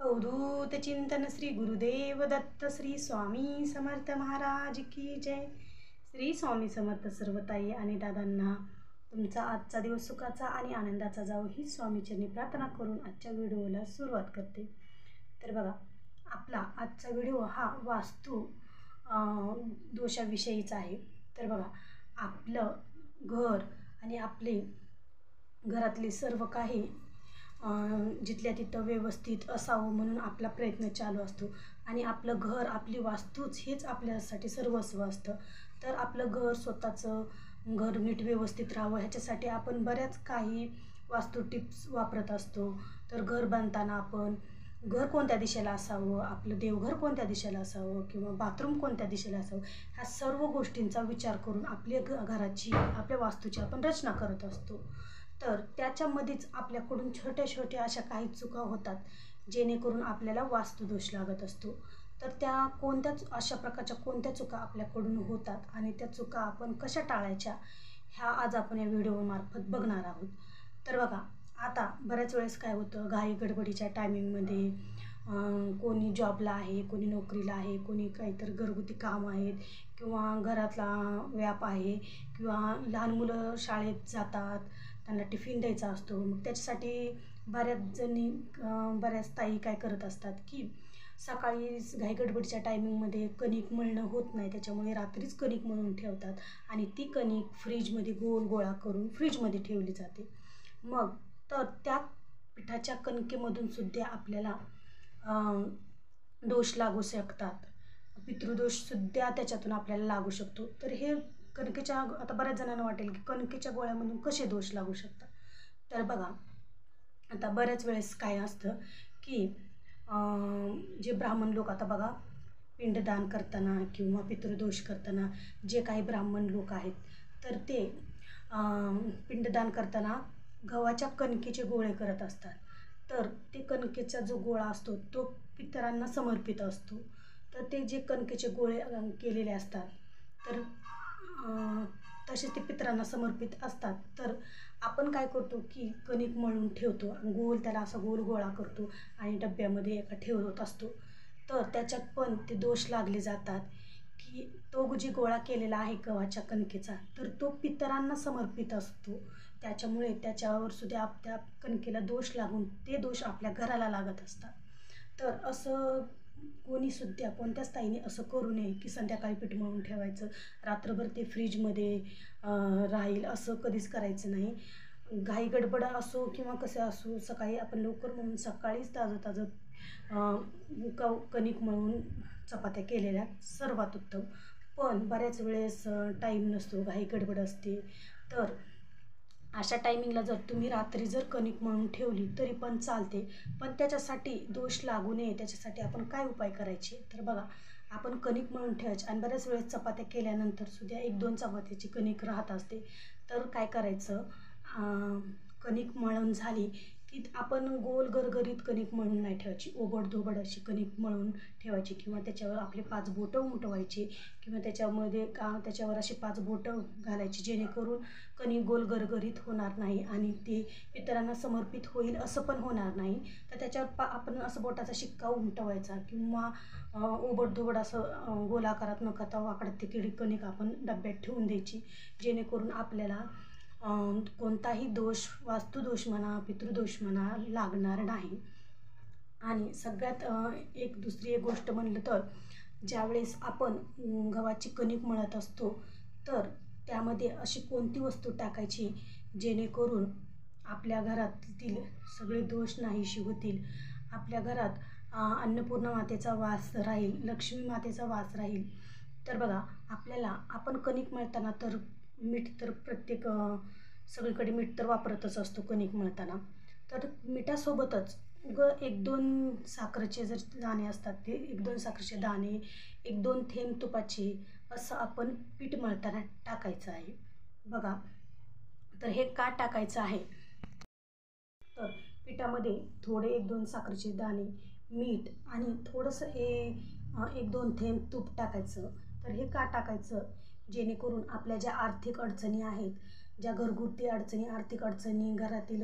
अवधूत चिंतन श्री गुरुदेव दत्त श्री स्वामी समर्थ महाराज की जय। श्री स्वामी समर्थ सर्वताई आणि दादांना तुमचा आजचा दिवस सुखाचा आणि आनंदाचा जावो ही स्वामीचरणी प्रार्थना करून आजच्या व्हिडिओला सुरुवात करते। तर बघा, आपला आजचा व्हिडिओ हा वास्तू दोषाविषयीचा आहे। तर बघा, आपलं घर आणि आपले घरातले सर्व काही जिथल्या तिथं व्यवस्थित असावं म्हणून आपला प्रयत्न चालू असतो आणि आपलं घर, आपली वास्तूच हेच आपल्यासाठी सर्वस्व असतं। तर आपलं घर, स्वतःचं घर नीट व्यवस्थित राहावं ह्याच्यासाठी आपण बऱ्याच काही वास्तू टिप्स वापरत असतो। तर घर बांधताना आपण घर कोणत्या दिशेला असावं, आपलं देवघर कोणत्या दिशेला असावं किंवा बाथरूम कोणत्या दिशेला असावं, ह्या सर्व गोष्टींचा विचार करून आपल्या घराची, आपल्या वास्तूची आपण रचना करत असतो। तर त्याच्यामध्येच आपल्याकडून छोट्या छोट्या अशा काही चुका होतात जेणेकरून आपल्याला वास्तुदोष लागत असतो। तर त्या कोणत्याच अशा प्रकारच्या कोणत्या चुका आपल्याकडून होतात आणि त्या चुका आपण कशा टाळायच्या ह्या आज आपण या व्हिडिओमार्फत बघणार आहोत। तर बघा, आता बऱ्याच वेळेस काय होतं, घाई गडबडीच्या टायमिंगमध्ये कोणी जॉबला आहे, कोणी नोकरीला आहे, कोणी काहीतरी घरगुती काम आहेत किंवा घरातला व्याप आहे किंवा लहान मुलं शाळेत जातात, त्यांना टिफिन द्यायचा असतो। मग त्याच्यासाठी बऱ्याच ताई काय करत असतात की सकाळी घाईगडबडीच्या टायमिंगमध्ये कणिक मळणं होत नाही, त्याच्यामुळे रात्रीच कणिक मळून ठेवतात आणि ती कणिक फ्रीजमध्ये गोल गोळा करून फ्रीजमध्ये ठेवली जाते। मग तर त्या पिठाच्या कणकेमधून सुद्धा आपल्याला दोष लागू शकतात, पितृदोषसुद्धा त्याच्यातून आपल्याला लागू शकतो। तर हे कणकेच्या, आता बऱ्याच जणांना वाटेल की कणकेच्या गोळ्यामधून कसे दोष लागू शकतात। तर बघा, आता बऱ्याच वेळेस काय असतं की जे ब्राह्मण लोक, आता बघा, पिंडदान करताना किंवा पितृदोष करताना जे काही ब्राह्मण लोक आहेत तर ते पिंडदान करताना गव्हाच्या कणकेचे गोळे करत असतात। तर ते कणकेचा जो गोळा असतो तो पितरांना समर्पित असतो। तर ते जे कणकेचे गोळे केलेले असतात तर तसे ते पितरांना समर्पित असतात। तर आपण काय करतो की कणिक मळून ठेवतो आणि गोल त्याला असा गोल गोळा करतो आणि डब्यामध्ये एका ठेवत असतो। तर त्याच्यात पण ते दोष लागले जातात की तो जी गोळा केलेला आहे गव्हाच्या कणकेचा तर तो पितरांना समर्पित असतो, त्याच्यामुळे त्याच्यावर सुद्धा त्या कणकेला दोष लागून ते दोष आपल्या घराला लागत असतात। तर असं कोणीसुद्धा, कोणत्याच ताईने असं करू नये की संध्याकाळी पीठ मळून ठेवायचं, रात्रभर ते फ्रीजमध्ये राहील, असं कधीच करायचं नाही। घाई गडबड असो किंवा कसं असो, सकाळी आपण लवकर म्हणून सकाळीच ताजं कणिक मळून चपात्या केलेल्या सर्वात उत्तम। पण बऱ्याच वेळेस टाईम नसतो, घाई गडबड असते, तर अशा टायमिंगला जर तुम्ही रात्री जर कणिक मळून ठेवली तरी पण चालते। पण त्याच्यासाठी दोष लागू नये त्याच्यासाठी आपण काय उपाय करायचे, तर बघा, आपण कणिक मळून ठेवायचे आणि बऱ्याच वेळेस चपात्या केल्यानंतर सुद्धा 1-2 चपात्याची कणिक राहत असते। तर काय करायचं, कणिक मळून झाली की आपण गोल गरगरीत कणिक मळून नाही ठेवायची, ओबडधोबड अशी कणिक मळून ठेवायची किंवा त्याच्यावर आपले 5 बोटं उमटवायची किंवा त्याच्यावर अशी 5 बोटं घालायची, जेणेकरून कणिक गोल गरगरीत होणार नाही आणि ते पितरांना समर्पित होईल असं पण होणार नाही। तर त्याच्यावर आपण असं बोटाचा शिक्का उमटवायचा किंवा ओबडधोबड असं गोलाकारात न करता वाकडं तिकडे कणिक आपण डब्यात ठेवून द्यायची, जेणेकरून आपल्याला कोणताही दोष, वास्तुदोष म्हणा, पितृदोष म्हणा, लागणार नाही। आणि सगळ्यात दुसरी एक गोष्ट म्हणलं तर, ज्यावेळेस आपण गव्हाची कणिक मळत असतो तर त्यामध्ये अशी कोणती वस्तू टाकायची जेणेकरून आपल्या घरातील सगळे दोष नाहीशी होतील, आपल्या घरात अन्नपूर्णा मातेचा वास राहील, लक्ष्मी मातेचा वास राहील। तर बघा, आपण कणिक मळताना तर मीठ तर सगळीकडे मीठ तर वापरतच असतो कणिक मळताना। तर मिठासोबतच 1-2 साखरेचे जर दाणे असतात ते 1-2 साखरेचे दाणे, 1-2 थेंब तुपाचे, असं आपण पीठ मळताना टाकायचं आहे। बघा, तर हे का टाकायचं आहे, तर पिठामध्ये थोडे 1-2 साखरेचे दाणे, मीठ आणि थोडंसं 1-2 थेंब तूप टाकायचं। तर हे का टाकायचं, जेणेकरून आपल्या ज्या आर्थिक अडचणी आहेत ज्या घरगुती अडचणी, आर्थिक अडचणी, घरातील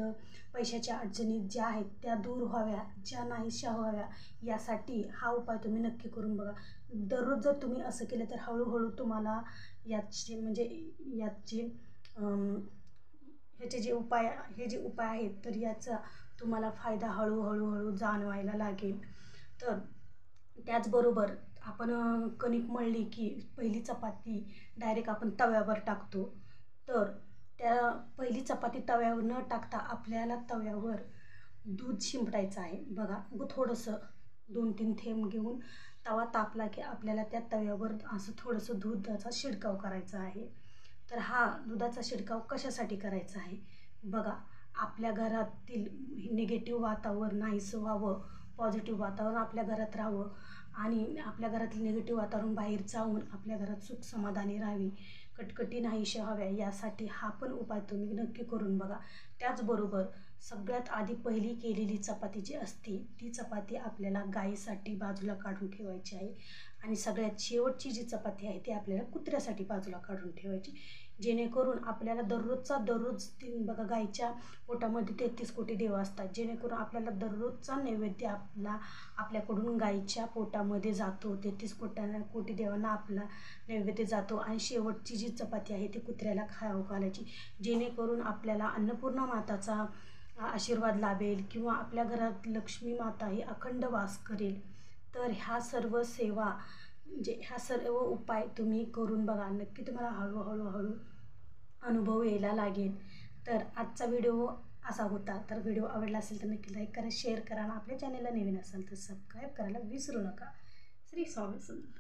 पैशाच्या अडचणी ज्या आहेत त्या दूर व्हाव्या, ज्या नाहीशा व्हाव्या, यासाठी हा उपाय तुम्ही नक्की करून बघा. दररोज जर तुम्ही असं केलं तर हळूहळू तुम्हाला याचे म्हणजे याचे ह्याचे जे उपाय आहेत तर याचा तुम्हाला फायदा हळूहळू जाणवायला लागेल. तर त्याचबरोबर आपण कणिक मळली की पहिली चपाती डायरेक्ट आपण तव्यावर टाकतो. तर त्या पहिली चपाती तव्यावर न टाकता आपल्याला तव्यावर दूध शिंपडायचं आहे. बघा थोडंसं 2-3 थेंब घेऊन तवा तापला की आपल्याला त्या तव्यावर असं थोडंसं दुधाचा शिडकाव करायचा आहे. तर हा दुधाचा शिडकाव कशासाठी करायचा आहे बघा, आपल्या घरातील निगेटिव्ह वातावरण नाहीसं व्हावं, पॉझिटिव्ह वातावरण आपल्या घरात राहावं आणि आपल्या घरातील निगेटिव्ह वातावरण बाहेर जाऊन आपल्या घरात सुख समाधानी राहावी, कटकटी नाहीशा व्हाव्या, यासाठी हा पण उपाय तुम्ही नक्की करून बघा. त्याचबरोबर सगळ्यात आधी पहिली केलेली चपाती जी असते ती चपाती आपल्याला गाईसाठी बाजूला काढून ठेवायची आहे आणि सगळ्यात शेवटची जी चपाती आहे ती आपल्याला कुत्र्यासाठी बाजूला काढून ठेवायची, जेणेकरून आपल्याला दररोज बघा गाईच्या पोटामध्ये 33 कोटी देव असतात, जेणेकरून आपल्याला दररोजचा नैवेद्य आपल्याकडून गाईच्या पोटामध्ये जातो. 33 कोटी देवांना आपला नैवेद्य जातो आणि शेवटची जी चपाती आहे ती कुत्र्याला खाऊ घालायची, जेणेकरून आपल्याला अन्नपूर्णा माताचा आशीर्वाद लाभेल किंवा आपल्या घरात लक्ष्मी माता ही अखंड वास करेल. तर ह्या सर्व सेवा म्हणजे ह्या सर्व उपाय तुम्ही करून बघा, नक्की तुम्हाला हळूहळू अनुभव यायला लागेल. तर आजचा व्हिडिओ असा होता. तर व्हिडिओ आवडला असेल तर नक्की लाईक करा, शेअर करा आणि आपल्या चॅनलला नवीन असाल तर सबस्क्राईब करायला विसरू नका. श्री स्वामी समर्थ.